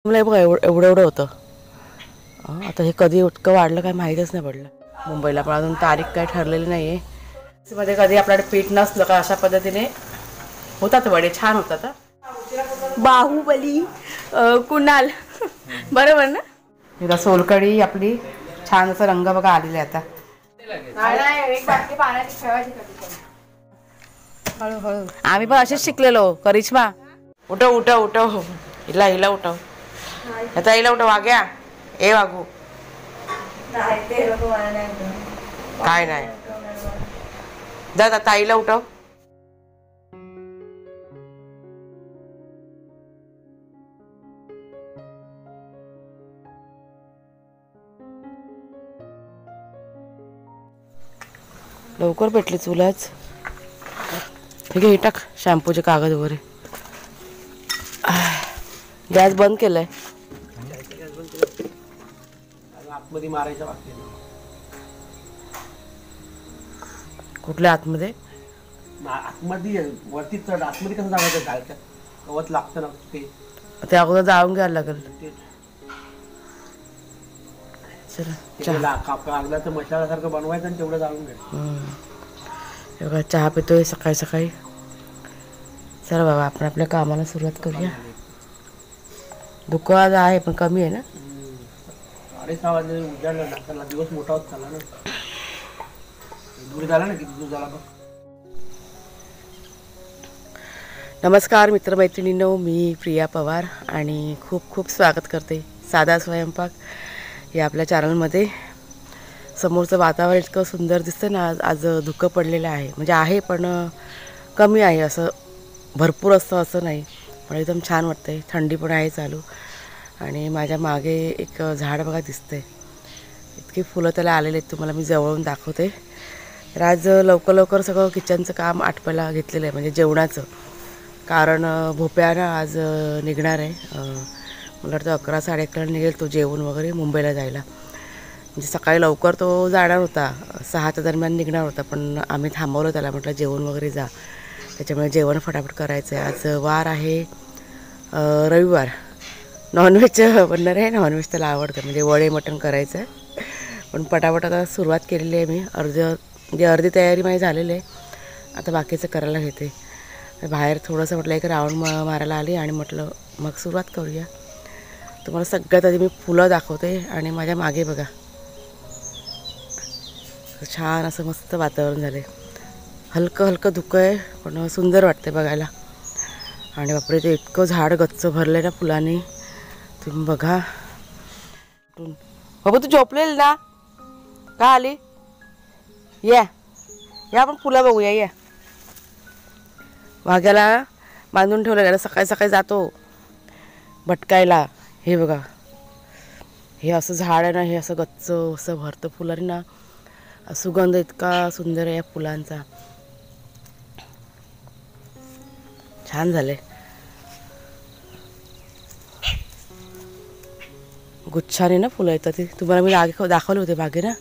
मला बघा एवढं एवढं होतं. आता हे कधी इतकं वाढलं काय माहीतच नाही पडलं. मुंबईला पण अजून तारीख काय ठरलेली नाही आहे. मध्ये कधी आपल्याकडे पीठ नसलं का अशा पद्धतीने होतात वडे, छान होतात. बाहुबली कुणाल बरोबर ना. एकदा सोलकढी आपली छान असा रंग बघा आलेला आहे आता. हळूहळू आम्ही पण असेच शिकलेलो. करिश्मा उठव उठव उठव, हिला उठव, आता हिला उठव. वाग्या ए वागू काय नाही, जा ताईला उठव. लवकर पेटली चुलाच. ठीक आहे, हे टाक शॅम्पूचे कागद वगैरे. गॅस बंद केलाय. आतमध्ये मारायचं बाकी. कुठल्या आतमध्ये? आतमध्ये वरती चढ. आतमध्ये कसं जायचं? गाळच्या गवत लागतं ना ते अगोदर जाळून घ्यायला लागेल. चला कागदाचं मशालासारखं बनवायचं आणि तेवढं जाळून घ्यायचं. चहा पितोय सकाळी सकाळी. चला बाबा आपण आपल्या कामाला सुरुवात करूया. धुकं आज आहे पण कमी आहे ना. 6:30 वाजले उजाडलं ना. त्याला दिवस मोठा होत चालला ना. दूर झाला ना, किती दूर झाला बघ. नमस्कार मित्रमैत्रिणींनो, मी प्रिया पवार आणि खूप खूप स्वागत करते साधा स्वयंपाक या आपल्या चॅनलमध्ये. समोरचं वातावरण इतकं सुंदर दिसतं ना. आज धुकं पडलेलं आहे, म्हणजे आहे पण कमी आहे. असं भरपूर असतं असं नाही, पण एकदम छान वाटतंय. थंडी पण आहे चालू. आणि माझ्या मागे एक झाड बघा दिसतंय. इतकी फुलं त्याला आलेले आहेत, तुम्हाला मी जवळून दाखवते. तर आज लवकर सगळं किचनचं काम आटपायला घेतलेलं आहे, म्हणजे जेवणाचं. कारण भोप्यानं आज निघणार आहे. मला वाटतं 11-11:30 निघेल तो जेवण वगैरे मुंबईला जायला. म्हणजे सकाळी लवकर तो जाणार होता, 6च्या दरम्यान निघणार होता, पण आम्ही थांबवलं त्याला. म्हटलं जेवण वगैरे जा, त्याच्यामुळे जेवण फटाफट करायचं आहे. आज वार आहे रविवार. नॉनव्हेज बनणार आहे. नॉनव्हेज त्याला आवडतं, म्हणजे वडे मटण करायचं आहे. पण पटापट आता सुरुवात केलेली आहे मी. अर्धी तयारी माझी झालेली आहे. आता बाकीचं करायला घेते. बाहेर थोडंसं म्हटलं एक राऊंड मारायला आली आणि म्हटलं मग सुरुवात करूया. तुम्हाला सगळ्यात आधी मी फुलं दाखवते. आणि माझ्या मागे बघा छान असं मस्त वातावरण झालं आहे. हलकं धुकं आहे पण सुंदर वाटते बघायला. आणि बापरे, ते इतकं झाड गच्च भरलं ना फुलांनी, तुम्ही बघा. बाबा तू झोपलेल ना का आली? या आपण फुलं बघूया. या वाघ्याला बांधून ठेवलं गेलं, सकाळी सकाळी जातो भटकायला. हे बघा, हे असं झाड आहे ना, हे असं गच्च असं भरतं फुलांनी ना. सुगंध इतका सुंदर आहे या फुलांचा. छान झाले. गुच्छाने ना फुलं येतात. ती तुम्हाला मी दाखवले होते बागे ना.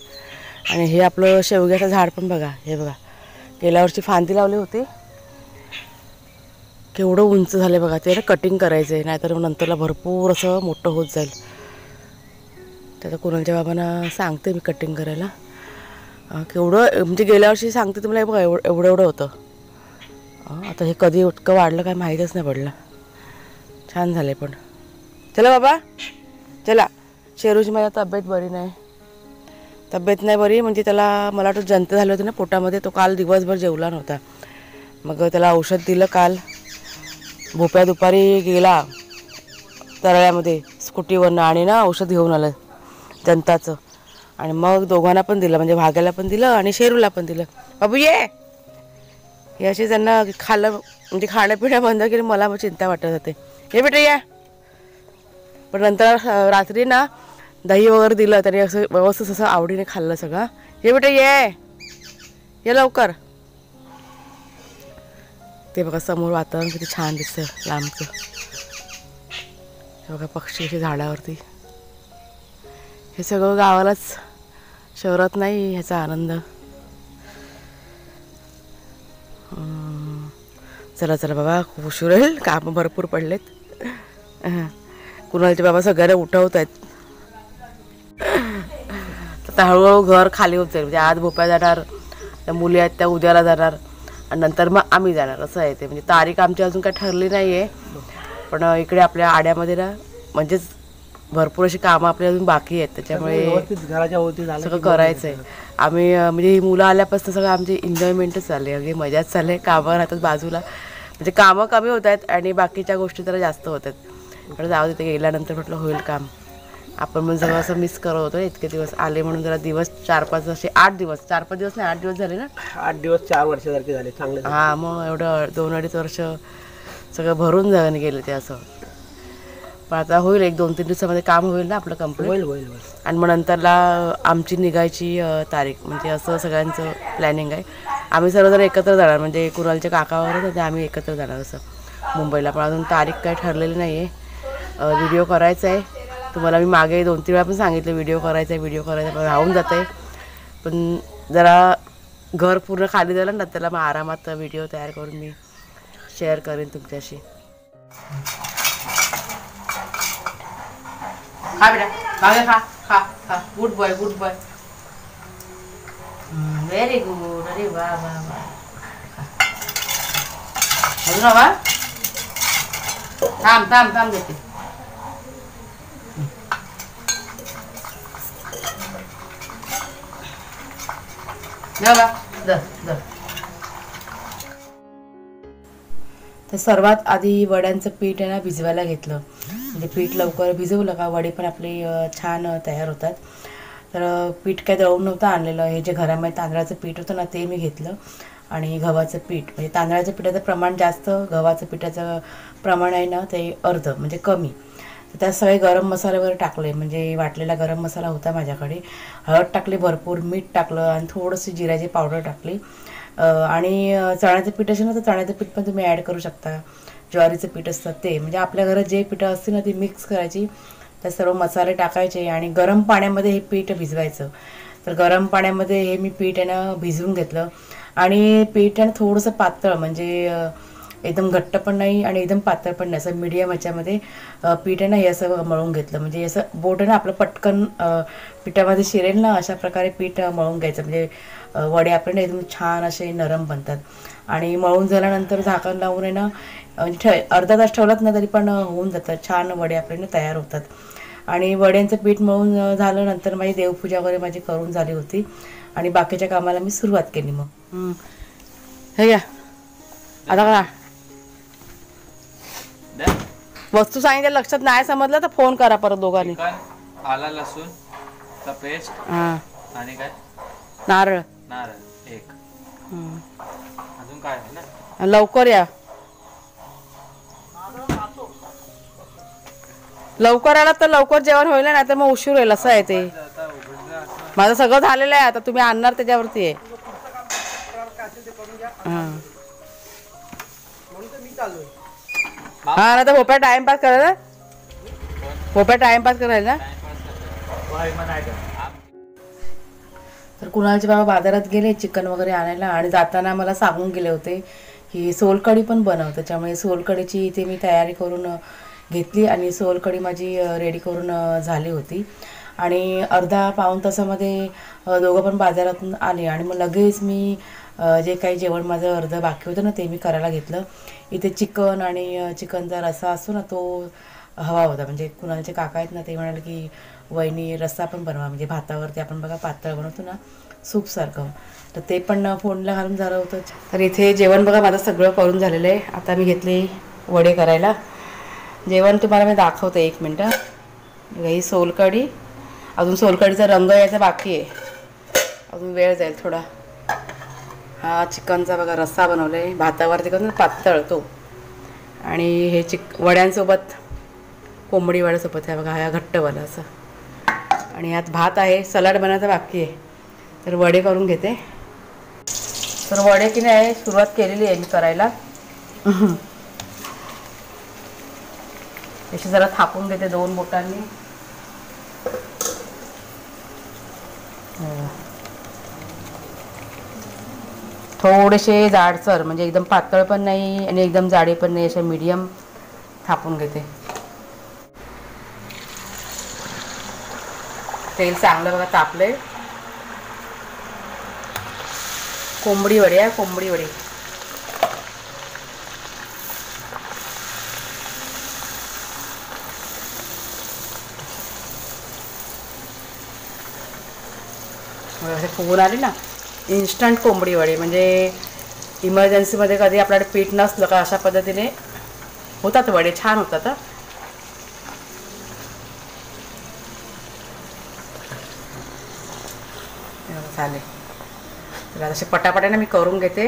आणि हे आपलं शेवग्याचं झाड पण बघा. हे बघा, गेल्या वर्षी फांदी लावली होती, केवढं उंच झालं बघा. ते ना कटिंग करायचं आहे, नाहीतर नंतरला भरपूर असं मोठं होत जाईल. त्याचा कुणालच्या बाबांना सांगते मी कटिंग करायला. केवढं म्हणजे गेल्या वर्षी सांगते तुम्हाला बघा एवढं होतं. आता हे कधी इतकं वाढलं काय माहीतच नाही पडलं. छान झालं पण. चला बाबा चला. शेरूची माझ्या तब्येत बरी नाही बरी, म्हणजे त्याला मला वाटतं जंत झाली होती ना पोटामध्ये. तो काल दिवसभर जेवला नव्हता. मग त्याला औषध दिलं काल. भोप्या दुपारी गेला तळ्यामध्ये स्कूटीवरनं आणि ना औषध घेऊन आलं जंताचं. आणि मग दोघांना पण दिलं, म्हणजे भाग्याला पण दिलं आणि शेरूला पण दिलं. बाबू ये. हे असे त्यांना खाल्लं, म्हणजे खाणंपिणं बंद केलं. मला मग चिंता वाटत होते. हे बेटा या. पण नंतर रात्री ना दही वगैरे दिलं, तरी असं व्यवस्थित असं आवडीने खाल्लं सगळं. हे बेटा ये लवकर. ते बघा समोर वातावरण किती छान दिसतं लांबचं. हे बघा पक्षी असे झाडावरती. हे सगळं गावालाच, शहरात नाही ह्याचा आनंद. चला बाबा, खूप उशीर होईल, कामं भरपूर पडलेत. कुणालचे बाबा सगळ्यांना उठवत आहेत. आता हळूहळू घर खाली होत जाईल. म्हणजे आज भोपाळ जाणार, त्या मुली आहेत त्या उद्याला जाणार आणि नंतर मग आम्ही जाणार असं आहे ते. म्हणजे तारीख आमची अजून काही ठरली नाही आहे. पण इकडे आपल्या आड्यामध्ये ना म्हणजेच भरपूर अशी कामं आपली अजून बाकी आहेत. त्याच्यामुळे घराच्या होती झालं सगळं करायचं आहे. आम्ही म्हणजे ही मुलं आल्यापासून सगळं आमची एन्जॉयमेंटच चालली आहे. अगदी मजाच चालली आहे. कामं राहतात बाजूला, म्हणजे कामं कमी होत आहेत आणि बाकीच्या गोष्टी जरा जास्त होत आहेत. पण जाऊ तिथे गेल्यानंतर म्हटलं होईल काम. आपण पण सगळं असं मिस करत होतो. इतके दिवस आले म्हणून जरा दिवस 4-5 असे 8 दिवस 4-5 दिवस नाही 8 दिवस झाले ना. 8 दिवस 4 वर्षासारखे झाले चांगले. हां मग एवढं 2-2.5 वर्ष सगळं भरून जाऊन गेलं ते असं. पण आता होईल 1-2-3 दिवसामध्ये काम होईल ना आपलं कंप्लीट. होईल. आणि मग नंतरला आमची निघायची तारीख म्हणजे असं सगळ्यांचं प्लॅनिंग आहे. आम्ही सर्वजण एकत्र जाणार म्हणजे कुणालचे काका वगैरे तर आम्ही एकत्र जाणार असं मुंबईला. पण अजून तारीख काही ठरलेली नाही आहे. व्हिडिओ करायचा आहे. तुम्हाला मी मागे 2-3 वेळा पण सांगितलं व्हिडिओ करायचा आहे पण राहून जात आहे. पण जरा घर पूर्ण खाली झालं ना त्याला मग आरामात व्हिडिओ तयार करून मी शेअर करेन तुमच्याशी. खा बेटा मागे खा खा खा. Good boy very good. अरे वा वा वा. अजून हवा. थांब देते. तर सर्वात आधी वड्यांचं पीठ आहे ना भिजवायला घेतलं. म्हणजे पीठ लवकर भिजवलं का वडे पण आपले छान तयार होतात. तर पीठ काय दळून नव्हतं आणलेलं. हे जे घरामध्ये तांदळाचं पीठ होतं ना ते मी घेतलं आणि गव्हाचं पीठ. म्हणजे तांदळाच्या पिठाचं प्रमाण जास्त, गव्हाचं पिठाचं प्रमाण आहे ना ते अर्ध म्हणजे कमी. तर त्यात सगळे गरम मसाले वगैरे टाकले. म्हणजे वाटलेला गरम मसाला होता माझ्याकडे. हळद टाकली भरपूर, मीठ टाकलं आणि थोडंसं जिऱ्याची पावडर टाकली. आणि चण्याचं पीठ असेल ना तर चण्याचं पीठ पण तुम्ही ॲड करू शकता. ज्वारीचं पीठ असतं ते. म्हणजे आपल्या घरात जे पिठं असतील ना ती मिक्स करायची, त्यात सर्व मसाले टाकायचे आणि गरम पाण्यामध्ये हे पीठ भिजवायचं. तर गरम पाण्यामध्ये हे मी पीठ आहे ना भिजवून घेतलं. आणि पीठ आहे ना थोडंसं पातळ म्हणजे एकदम घट्ट पण नाही आणि एकदम पातळ पण नाही, असं मीडियम ह्याच्यामध्ये पीठ आहे ना हे असं मळून घेतलं. म्हणजे असं बोट आहे ना आपलं पटकन पिठामध्ये शिरेल ना अशा प्रकारे पीठ मळून घ्यायचं. म्हणजे वडे आपल्याला एकदम छान असे नरम बनतात. आणि मळून झाल्यानंतर झाकण लावून आहे ना म्हणजे अर्धा तास ठेवलात ना तरी पण होऊन जातात छान वडे आपल्याला तयार होतात. आणि वड्यांचं पीठ मळून झाल्यानंतर माझी देवपूजा वगैरे माझी करून झाली होती आणि बाकीच्या कामाला मी सुरुवात केली. मग हे घ्या आता का वस्तू सांगितलं लक्षात नाही समजलं तर फोन करा परत दोघांनी. आला लसूण चा पेस्ट आणि काय नारळ एक अजून काय आहे ना. लवकर या, लवकर आला तर लवकर जेवण होईल ना तर मग उशीर होईल असं आहे ते. माझं सगळं झालेलं आहे आता तुम्ही आणणार त्याच्यावरती आहे. हा ना तर भोपाळ टाइमपास करायला, भोपाळ टाइमपास करायला ना. तर कुणालचे बाबा बाजारात गेले चिकन वगैरे आणायला आणि जाताना मला सांगून गेले होते की सोलकढी पण बनव. त्याच्यामुळे सोलकढीची इथे मी तयारी करून घेतली आणि सोलकढी माझी रेडी करून झाली होती. आणि अर्धा पाऊण तासामध्ये दोघं पण बाजारातून आले आणि मग लगेच मी जे काही जेवण माझं अर्धं बाकी होतं ना ते मी करायला घेतलं. इथे चिकन आणि चिकनचा रस्सा असतो ना तो हवा होता. म्हणजे कुणालचे काका आहेत ना ते म्हणाले की वहिनी रस्सा पण बनवा, म्हणजे भातावरती आपण बघा पातळ बनवतो ना सूपसारखं, तर ते पण फोडणीला घालून झालं होतं. तर इथे जेवण बघा माझं सगळं करून झालेलं आहे. आता मी घेतले वडे करायला. जेवण तुम्हाला मी दाखवते 1 मिनटं. ही सोलकढी, अजून सोलकढीचा रंग यायचा बाकी आहे, अजून वेळ जाईल थोडा. हा चिकनचा बघा रस्सा बनवला आहे भातावरती करून पातळ तो. आणि हे वड्यांसोबत कोंबडी वड्यासोबत आहे बघा हा घट्टवाला असं. आणि यात भात आहे, सलाड बनायचा बाकी आहे. तर वडे करून घेते. तर वडे की नाही सुरुवात केलेली आहे मी करायला. अशी जरा थापून घेते 2 बोटांनी. थोडेसे जाडसर, म्हणजे एकदम पातळ पण नाही आणि एकदम जाडे पण नाही, असे मीडियम थापून घेते. तेल चांगलं बघा तापलंय. कोंबडी वडी आहे, कोंबडी वडी. असे फुगून आली ना, इन्स्टंट कोंबडी वडी. म्हणजे इमर्जन्सीमध्ये कधी आपल्याकडे पीठ नसलं का अशा पद्धतीने होतात वडे, छान होतात. चालेल, तर असे पटापटाने मी करून घेते.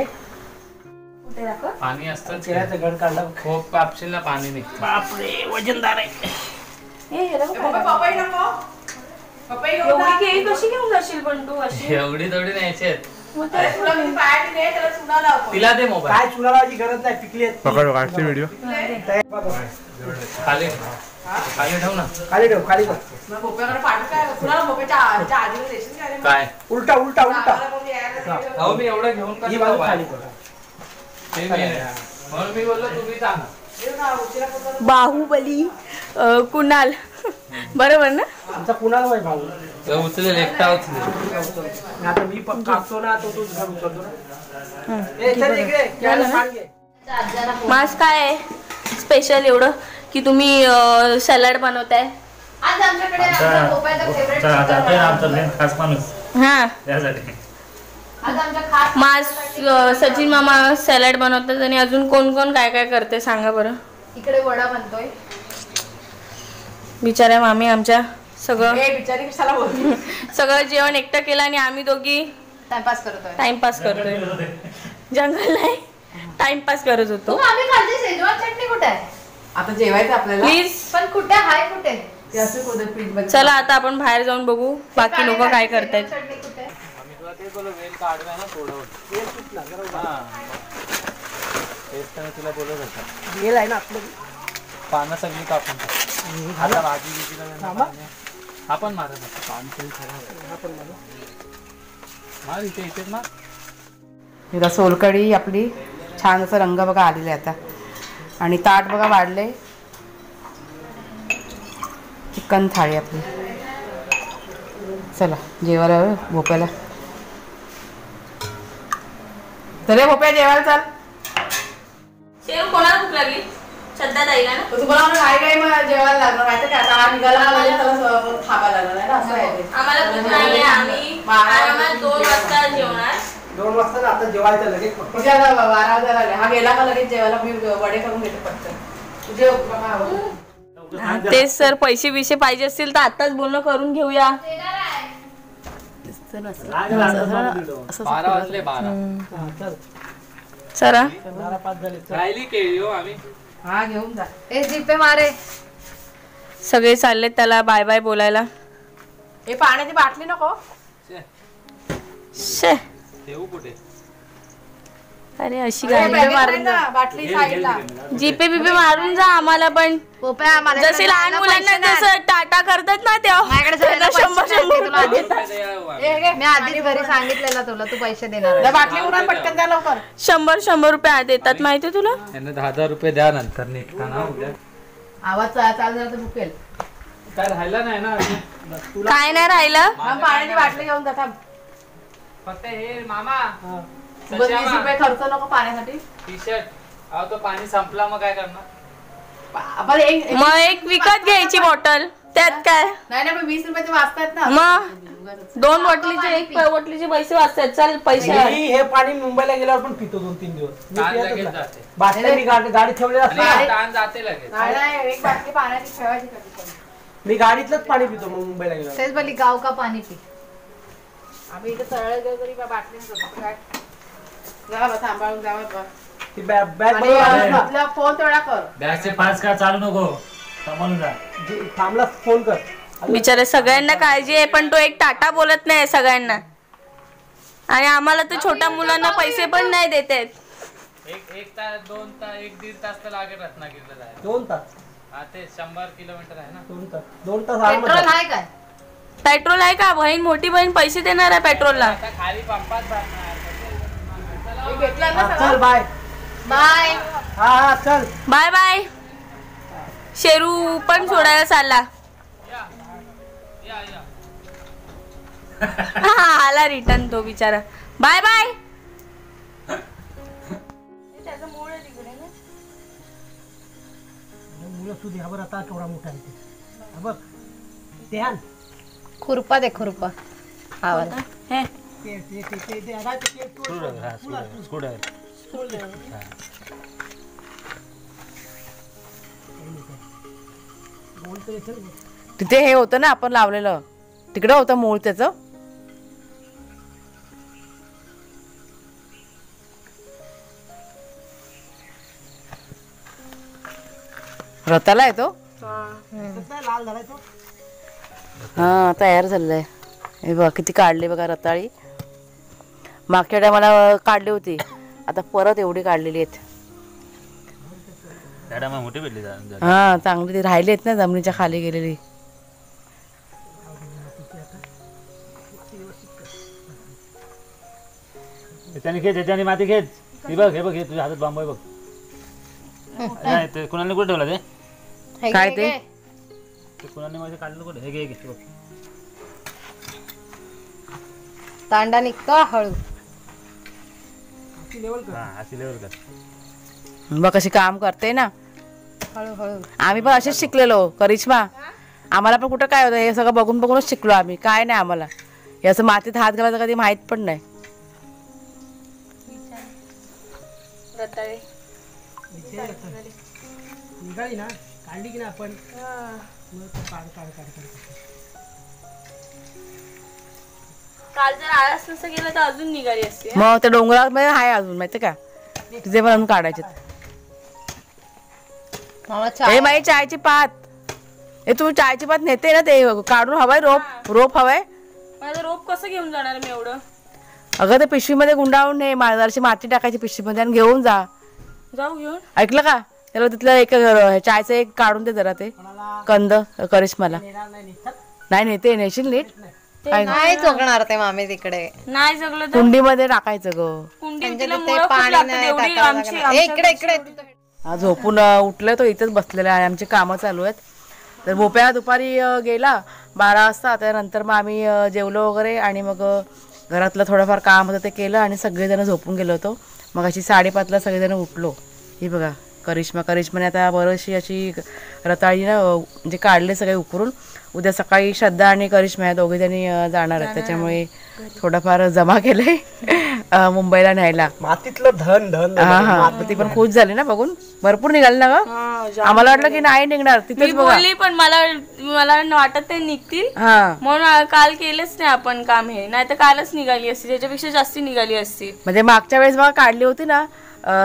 पाणी असतं तेलाचं गड काढला. खूप कापशील ना पाणी निघतं. बापरे वजनदार आहे. एवढी केळी कशी घेऊन जाशील पण तू अशी? एवढी थोडी न्यायची आहेत. तिला तिला दे मोबाईल. काय चुना लावायची गरज नाही, पिकली आहेत. पकड काढते व्हिडिओ. खाली खाली ठेव ना. खाली ठेव, खाली ठेव. काय उलटा उलटा उलटा. अहो मी एवढं घेऊन ही कसं बाजू जाऊ खाली बाहेर? कर. ते मी म्हणून मी बोललो तुम्ही जा ना. बाहुबली कुणाल बरोबर ना? आमचा कुणाला माहिती भाऊ. तो उचलेल, एकटा उचलेल. आता मी कापतो ना, तो तूच घर उचलतो ना. ए चल इकडे, घ्यायला सांग घे. मास काय आहे स्पेशल एवढं की तुम्ही सॅलड बनवताय? आज आमच्याकडे आमचा भोपाळचा फेवरेट खास माणूस हा, त्यासाठी आज आमच्या खास मास सचिन मामा सॅलड बनवतात. आणि अजून कोण कोण काय काय करते सांगा बरं. इकडे वडा बनतोय. बिचाऱ्या मामी आमच्या सगळं बिचारी कशाला बोलते. सगळं जेवण एकटं केलं आणि आम्ही दोघी टाइमपास करतोय. टाइमपास करतोय. जंगल नाही, टाइमपास करत होतो. आम्ही खाल्ली शेजवान चटणी कुठे आहे? आता जेवायचं आपल्याला. प्लीज पण कुठे हाय कुठे? ते असं कोणतं पीठ बनतं. चला आता आपण बाहेर जाऊन बघू बाकी लोक काय करतायत. चटणी कुठे? आम्ही तुला ते बोललो वेल काढूया ना थोडं. तेल सुटला जरा. हा तेच तर मी तुला बोलत होता. तेल आहे ना आपलं. पानं सगळी कापून टाक. आता भाजी बिजीला आपण मारत होतो. पान तेल खराब आहे. मार इथे इथेच मार. एकदा सोलकढी आपली छान असा रंग बघा आलेला आहे आता. आणि ताट बघा वाढले. चिकन थाळी आपली. चला जेवायला भोप्याला. चले भोप्या जेवायला चाल. शेव कोणाला भूक लागली? श्रद्धा ताईला ना. तुम्हाला काय काय मग जेवायला लागणार माहिती का? आता निघाला म्हणजे त्याला थांबा लागणार आहे ना, असं आहे ते. आम्हाला भूक नाहीये, आम्ही आरामात 2 वाजता जेवणार. 2 वाजता ना, आता जेवायचं लगेच. तुझ्या आता 12 वाजता आले. हा गेला का लगेच जेवायला मी वडे करून घेते पटकन. तुझे तेच सर, पैसे बिशे पाहिजे असतील तर आताच बोलणं करून घेऊया. 12 वाजले 12. चल चला 4-5 झाले. राहिली केळी हो आम्ही. हा घेऊन जा. ए जिपे मारे. सगळे चाललेत त्याला बाय बाय बोलायला. हे पाण्याची बाटली नको. शे, ठेवू कुठे? अरे अशी गाडी मारून जा. बाटली साईडला. जीपे बिपे मारून जा आम्हाला पण. भोपाळा माझ्याकडे जसे लहान जायला मुलांना पैसे नाही. जसं टाटा करतात ना तेव्हा माझ्याकडे जायला त्यांना पैसे 100 नाही, तुला रुपये देतात. रुपये द्या हो आम्ही. मी आधीच घरी सांगितलेलं तुला तू पैसे देणार त्या बाटली उडून पटकन जा लवकर. 100 रुपये देतात माहितीये तुला. यांना 10,000 रुपये द्या नंतर निघताना उद्या. आवाज चाल जरा तर भुकेल. काय राहिला नाही ना अजून. काय नाही राहिलं. थांब, पाण्याची बाटली घेऊन जा. थांब. फक्त हे मामा उगाच 20 रुपये खर्च नको पाण्यासाठी. T shirt. अहो तो पाणी संपला मग काय करणार? आपण एक मग एक विकत घ्यायची बॉटल, त्यात काय. नाही ना, पण 20 रुपयाचे वाचतात ना. मग 2 बॉटलीचे 1 बॉटलीचे पैसे वाचतात. चल पैसे मी हे पाणी मुंबईला गेल्यावर पण पितो 2-3 दिवस. मी ताण पितच लगेच नाही. जाते. बाटल्या मी गाडी ठेवलेल्या आणि असतात. ताण जाते लगेच. नाही नाही, एक बाटली पाण्याची ठेवायची कधी पण. मी गाडीतलंच पाणी पितो मग मुंबईला गेल्यावर. तेच बोली गाव का पाणी पी. आम्ही इथे सरळ गेलो तरी बाटली काय जा बा, सांभाळून जावं बा. ती बॅग आणि आपला फोन तेवढा कर. बॅगचे 5 का चालू नको, सांभाळून जा. थांबला फोन कर. बिचारे सगळ्यांना काळजी आहे पण तो एक टाटा बोलत नाही सगळ्यांना. आणि आम्हाला तर छोट्या मुलांना पैसे पण नाही देत आहेत. एक तास 2 तास 1-1.5 तास तर लागेल रत्नागिरीला जायला. 2 तास. हा ते 100 किलोमीटर आहे ना. 2 तास पेट्रोल आरामात. आहे काय? पेट्रोल आहे का? बहीण मोठी बहीण पैसे देणार आहे पेट्रोलला. आता खाली पंपात भरणार. मी घेतला ना चल बाय. बाय. हा चल. Bye bye. शेरू पण सोडायला चालला. या या या. आला रिटर्न तो बिचारा. Bye bye. त्याचा मूळ आहे तिकडे ना. मुलं सुद्धा हा बरं आता केवढा मोठा आहे ते. हा बघ ते आण. खुरपा दे खुरपा. हा वाला. हे ते आता ते तिथे हे होतं ना आपण लावलेलं, तिकडं होतं मूळ त्याचं. रताला आहे तो. लाल झालाय तो. हा तयार झालेला आहे. हे बघा किती काढले बघा रताळी. मागच्या टायमाला काढली होती, आता परत एवढी काढलेली आहेत. मोठी भेटली. हा चांगली ती राहिली आहेत ना जमिनीच्या खाली गेलेली. त्याच्याने खेच, त्याच्याने माती खेच. हे बघ हे बघ, हे तुझ्या हातात बांबू आहे बघ. नाही ते कुणाला कुठे ठेवला ते? काय ते? कुणाने मध्ये काढलं कुठे? हे घे घे बघ. तांडा निघतो हळू. हा अशी लेवल कर. बघ कशी काम करते ना. हळू हळू. आम्ही पण असेच शिकलेलो करिश्मा. आम्हाला पण कुठं काय होतं, हे सगळं बघून बघूनच शिकलो आम्ही. काय नाही आम्हाला हे असं मातीत हात घालायचं कधी माहित पण नाही. रताळे निघाली ना, काढली की ना आपण मग तो काढ काढ काढ काढ. काल जर आळस नसतं गेलं तर अजून निघाली असते. मग त्या डोंगरामध्ये आहे अजून माहिती का, तिथे पण अजून काढायचे. मामा हे माई चायची पात. हे तू चायची पात नेते ना, ते काढून हवाय रोप. रोप हवाय. माझं रोप कसं घेऊन जाणार मी एवढं? अगं ते पिशवीमध्ये गुंडाळून ने, जराशी माती टाकायची पिशवीमध्ये आणि घेऊन जा. जाऊ घेऊन. ऐकलं का? त्याला तिथलं एक चायचं एक काढून दे जरा ते कंद करिश्माला. नाही नेते, नेशील नीट. नाही जगणार ते मामी तिकडे. नाही जगलं तर कुंडीमध्ये टाकायचं ग. कुंडीत ते तिला मुळं खूप पाणी लागतात नाही एवढी टाकावं आमची लागणार. ए, इकडे इकडे. आज झोपून उठले तो इथेच बसलेला आहे. आमची कामं चालू आहेत. तर भोप्या दुपारी गेला 12 वाजता. त्यानंतर मग आम्ही जेवलो वगैरे आणि मग घरातलं थोडंफार काम होतं ते केलं आणि सगळेजण झोपून गेलो होतो. मग अशी 5:30ला सगळेजण उठलो. ही बघा करिश्माने आता बरीचशी अशी रताळी ना म्हणजे काढले सगळे उकरून. उद्या सकाळी श्रद्धा आणि करिश्मा या दोघेजणी जाणार आहेत, त्याच्यामुळे थोडंफार जमा केलंय मुंबईला न्यायला. मातीतलं धन धन. हा हा ती पण खुश झाली ना बघून. भरपूर निघाले ना ग. आम्हाला वाटलं की नाही निघणार. मी तिथेच बघा. बोलली पण मला वाटत ते निघतील हा म्हणून काल केलंच नाही आपण काम. हे नाही तर कालच निघाली असती, त्याच्यापेक्षा जास्ती निघाली असती. म्हणजे मागच्या वेळेस बघा काढली होती ना,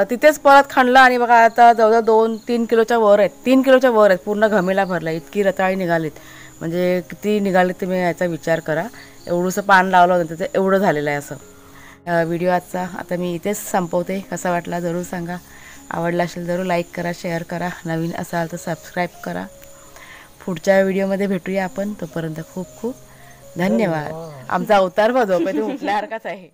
तिथेच परत खणलं आणि बघा आता जवळजवळ 2-3 किलोच्या वर आहेत. 3 किलोच्या वर आहेत. पूर्ण घमेला भरला. इतकी रताळी निघालीत. म्हणजे किती निघालीत तुम्ही याचा विचार करा. एवढंसं पान लावलं होतं त्याचं एवढं झालेलं आहे. असं व्हिडिओ आजचा आता मी इथेच संपवते. कसा वाटला जरूर सांगा. आवडला असेल जरूर लाईक करा, शेअर करा. नवीन असाल तर सबस्क्राईब करा. पुढच्या व्हिडिओमध्ये भेटूया आपण. तोपर्यंत खूप खूप धन्यवाद. आमचा अवतार बघ झोपेतून उठल्यासारखाच आहे.